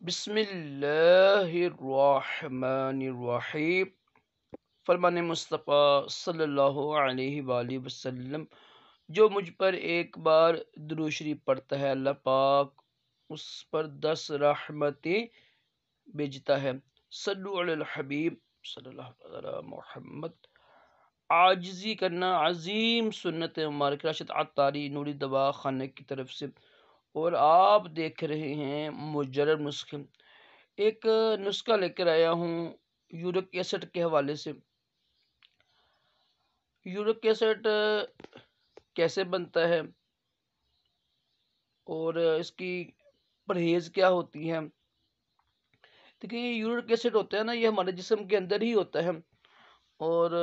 بسم اللہ الرحمن الرحیم۔ فرمان مصطفیٰ صلی اللہ علیہ وآلہ وسلم، جو مجھ پر ایک بار درود شریف پڑھتا ہے اللہ پاک اس پر 10 رحمتیں بھیجتا ہے۔ صلو علی الحبیب صلی اللہ علیہ محمد۔ عاجزی کرنا عظیم سنت مبارک راشد عطاری نوری دوا خانہ کی طرف سے، اور آپ دیکھ رہے ہیں مجرب نسخے۔ ایک نسخہ لے کر آیا ہوں یورک ایسڈ کے حوالے سے۔ یورک ایسڈ کیسے بنتا ہے اور اس کی پرہیز کیا ہوتی ہے؟ دیکھیں، یہ یورک ایسڈ ہوتا ہے نا، یہ ہمارے جسم کے اندر ہی ہوتا ہے، اور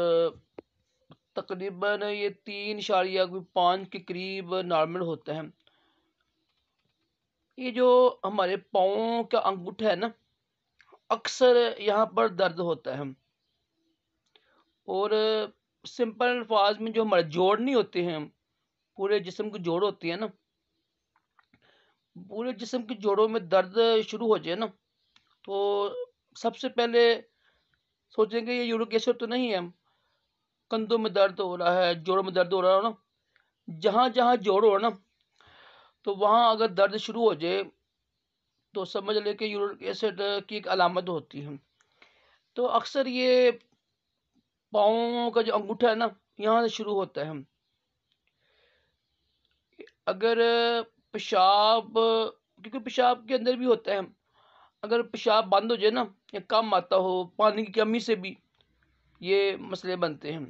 تقریباً یہ 3.5 کے قریب نارمل ہوتا ہے۔ یہ جو ہمارے پاؤں کا انگوٹھا ہے نا، اکثر یہاں پر درد ہوتا ہے، اور سمپل الفاظ میں جو ہمارے جوڑ نہیں ہوتے ہیں، پورے جسم کے جوڑ ہوتے ہیں نا، پورے جسم کے جوڑوں میں درد شروع ہو جائے نا، تو سب سے پہلے سوچیں گے یہ یورک ایسڈ تو نہیں ہے، کندھوں میں درد ہو رہا ہے، جوڑوں میں درد ہو رہا ہے نا، جہاں جہاں جوڑ ہو نا، تو وہاں اگر درد شروع ہو جائے تو سمجھ لے کہ یورک ایسڈ کی ایک علامت ہوتی ہے۔ تو اکثر یہ پاؤں کا جو انگوٹھا ہے نا، یہاں سے شروع ہوتا ہے۔ اگر پیشاب، کیونکہ پیشاب کے اندر بھی ہوتا ہے، اگر پیشاب بند ہو جائے نا یا کم آتا ہو، پانی کی کمی سے بھی یہ مسئلے بنتے ہیں۔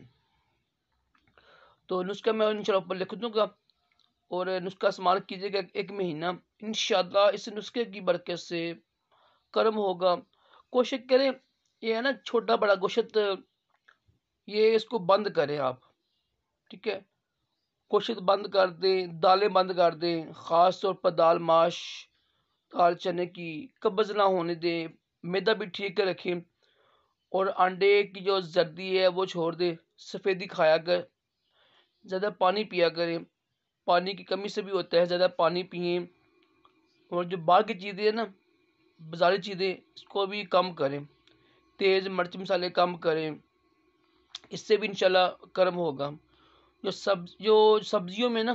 تو نسخہ میں انشاءاللہ اوپر لکھ دوں گا، اور نسخہ استعمال کیجیے گا 1 مہینہ، انشاءاللہ اس نسخے کی برکت سے کرم ہوگا۔ کوشش کریں یہ ہے نا چھوٹا بڑا گوشت، یہ اس کو بند کریں آپ، ٹھیک ہے؟ گوشت بند کر دیں، دالیں بند کر دیں، خاص طور پر دال ماش، دال چنے کی قبض نہ ہونے دیں، میدا بھی ٹھیک رکھیں، اور انڈے کی جو زردی ہے وہ چھوڑ دیں، سفیدی کھایا کر، زیادہ پانی پیا کریں، پانی کی کمی سے بھی ہوتا ہے، زیادہ پانی پئیں، اور جو باہر کی چیزیں ہیں نا، بازاری چیزیں، اس کو بھی کم کریں، تیز مرچ مسالے کم کریں، اس سے بھی انشاءاللہ کرم ہوگا۔ جو سبزیوں میں نا،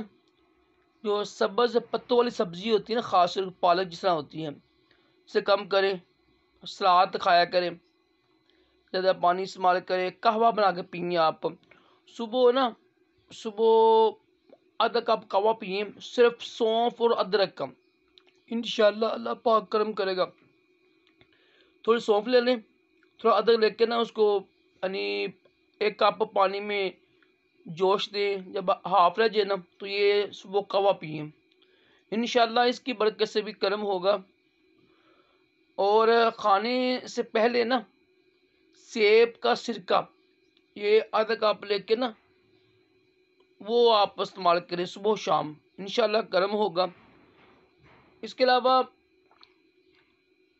جو سبز پتوں والی سبزی ہوتی ہے نا، خاص طور پالک جس طرح ہوتی ہے، اسے کم کریں، سلاد کھایا کریں، زیادہ پانی استعمال کریں، قہوہ بنا کے پئیں آپ صبح نا، صبح آدھا کپ قہوہ پئیں، صرف سونف اور ادرک کا، انشاءاللہ اللہ پاک کرم کرے گا۔ تھوڑی سونف لے لیں، تھوڑا ادرک لے کے نا اس کو یعنی 1 کپ پانی میں جوش دیں، جب ہاف رہ جائے نا تو یہ صبح قہوہ پئیں، انشاءاللہ اس کی برکت سے بھی کرم ہوگا۔ اور کھانے سے پہلے نا سیب کا سرکہ، یہ آدھا کپ لے کے نا وہ آپ استعمال کریں صبح و شام، انشاءاللہ کرم ہوگا۔ اس کے علاوہ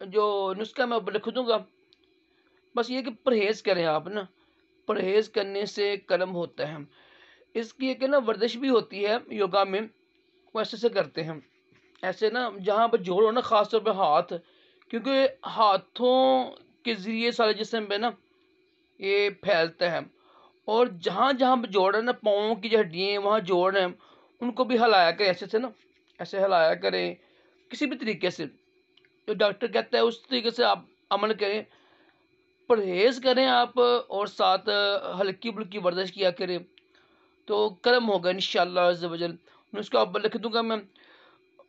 جو نسخہ میں لکھ دوں گا، بس یہ کہ پرہیز کریں آپ نا، پرہیز کرنے سے کرم ہوتا ہے۔ اس کی ایک نا ورزش بھی ہوتی ہے یوگا میں، وہ ایسے سے کرتے ہیں، ایسے نا جہاں پر جوڑ ہو نا، خاص طور پہ ہاتھ، کیونکہ ہاتھوں کے ذریعے سارے جسم پہ نا یہ پھیلتا ہے، اور جہاں جہاں پہ جوڑ ہے نا، پاؤں کی جو ہڈیاں ہیں وہاں جوڑ ہیں، ان کو بھی ہلایا کریں ایسے سے نا، ایسے ہلایا کریں، کسی بھی طریقے سے جو ڈاکٹر کہتا ہے اس طریقے سے آپ عمل کریں، پرہیز کریں آپ، اور ساتھ ہلکی پھلکی ورزش کیا کریں، تو کرم ہوگا انشاءاللہ عز و جل۔ اس کا اوپر لکھ دوں گا میں،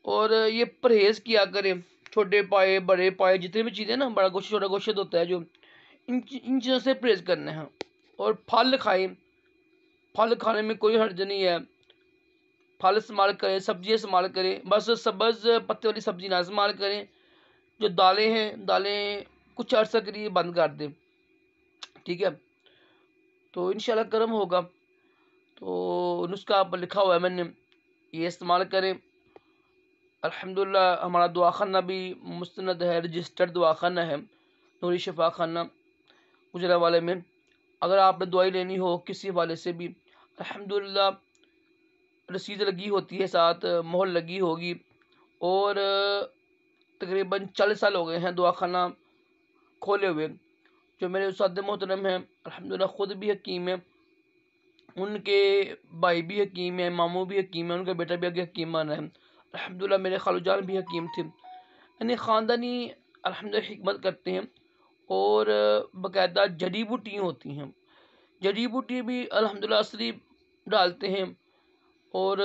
اور یہ پرہیز کیا کریں، چھوٹے پائے بڑے پائے جتنے بھی چیزیں نا، بڑا گوشت چھوٹا گوشت ہوتا ہے جو، ان چیزوں سے پرہیز کرنا ہے، اور پھل کھائیں، پھل کھانے میں کوئی حرج نہیں ہے، پھل استعمال کریں، سبزیاں استعمال کریں، بس سبز پتے والی سبزی نہ استعمال کریں، جو دالیں ہیں دالیں کچھ عرصہ کے لیے بند کر دیں، ٹھیک ہے؟ تو انشاءاللہ کرم ہوگا۔ تو نسخہ پر لکھا ہوا ہے میں نے، یہ استعمال کریں۔ الحمدللہ ہمارا دواخانہ بھی مستند ہے، رجسٹرڈ دواخانہ ہے، نوری شفا خانہ گجرانوالے میں۔ اگر آپ نے دوائی لینی ہو کسی حوالے سے بھی، الحمدللہ رسید لگی ہوتی ہے، ساتھ مہر لگی ہوگی، اور تقریباً 40 سال ہو گئے ہیں دعا خانہ کھولے ہوئے. جو میرے استاد محترم ہیں الحمدللہ خود بھی حکیم ہیں، ان کے بھائی بھی حکیم ہیں، ماموں بھی حکیم ہیں، ان کا بیٹا بھی آگے حکیم بن رہا ہے. الحمدللہ میرے خالو جان بھی حکیم تھے. یعنی خاندانی الحمدللہ حکمت کرتے ہیں، اور باقاعدہ جڑی بوٹیاں ہوتی ہیں، جڑی بوٹی بھی الحمدللہ اصلی ڈالتے ہیں، اور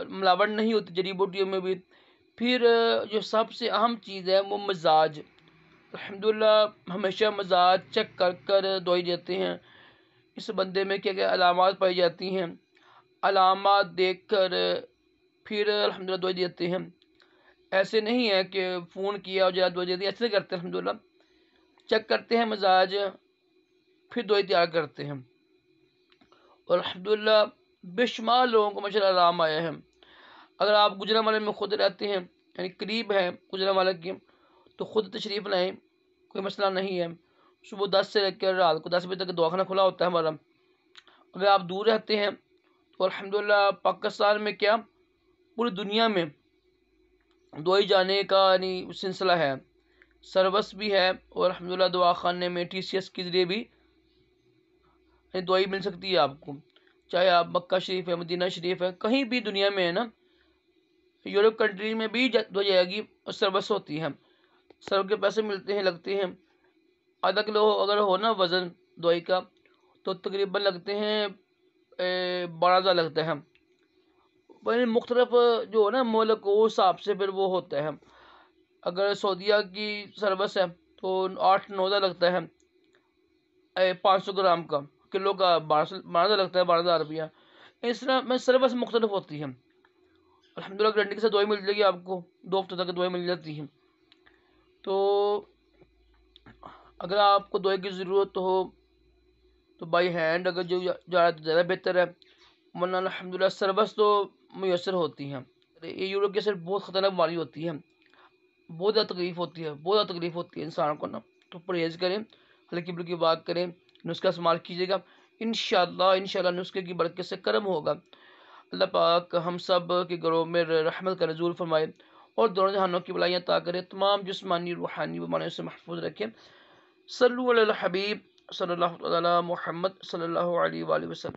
ملاوٹ نہیں ہوتی جڑی بوٹیوں میں بھی. پھر جو سب سے اہم چیز ہے وہ مزاج. الحمدللہ ہمیشہ مزاج چیک کر کر دوائی دیتے ہیں، اس بندے میں کیا کیا علامات پائی جاتی ہیں، علامات دیکھ کر پھر الحمدللہ دوائی دیتے ہیں. ایسے نہیں ہے کہ فون کیا اور دوائی دے دی، ایسے کرتے ہیں. الحمدللہ چیک کرتے ہیں مزاج، پھر دوائی تیار کرتے ہیں. اور الحمدللہ بے شمار لوگوں کو ماشاءاللہ آرام آیا ہے. اگر آپ گجرانوالے میں خود رہتے ہیں، یعنی قریب ہیں گجرانوالے کے، تو خود تشریف لائیں، کوئی مسئلہ نہیں ہے. صبح 10 سے لے کر رات کو 10 بجے تک دواخانہ کھلا ہوتا ہے ہمارا. اگر آپ دور رہتے ہیں تو الحمدللہ پاکستان میں کیا پوری دنیا میں دوائی جانے کا یعنی سلسلہ ہے، سروس بھی ہے، اور الحمدللہ دواخانے میں TCS کے ذریعے بھی دوائی مل سکتی ہے آپ کو. چاہے آپ مکہ شریف ہے، مدینہ شریف ہے، کہیں بھی دنیا میں ہے نا، یورپ کنٹری میں بھی دوائی جائے گی اور سروس ہوتی ہے. سرو کے پیسے ملتے ہیں، لگتے ہیں. آدھا کلو اگر ہو نا وزن دوائی کا تو تقریباً لگتے ہیں 12,000 لگتا ہے. مختلف جو ہے نا ملک وہ حساب سے پھر وہ ہوتا ہے. اگر سعودیہ کی سروس ہے تو 8-9,000 لگتا ہے 500 گرام کا، کلو کا 12,000 لگتا ہے، 12,000 روپیہ. اس طرح میں سروس مختلف ہوتی ہے. الحمدللہ گارنٹی کے ساتھ دوائی مل جائے گی آپ کو، 2 ہفتوں تک دوائی مل جاتی ہے. تو اگر آپ کو دوائی کی ضرورت ہو تو بائی ہینڈ اگر جو زیادہ بہتر ہے، ورنہ الحمدللہ سروس تو میسر ہوتی ہیں. یہ یورک ایسڈ بہت خطرناک بیماری ہوتی ہے، بہت زیادہ تکلیف ہوتی ہے، بہت زیادہ تکلیف ہوتی ہے انسان کو نا. تو پرہیز کریں، ہلکی پھلکی بات کریں، نسخہ استعمال کیجیے گا، انشاءاللہ نسخے کی برکت سے کرم ہوگا. اللہ پاک ہم سب کے گھروں میں رحمت کا نزول فرمائے، اور دونوں جہانوں کی بلائیاں عطا کرے، تمام جسمانی روحانی بیماریوں سے محفوظ رکھے. صلو علی الحبیب صلی اللہ علی محمد صلی اللہ علیہ وآلہ وسلم.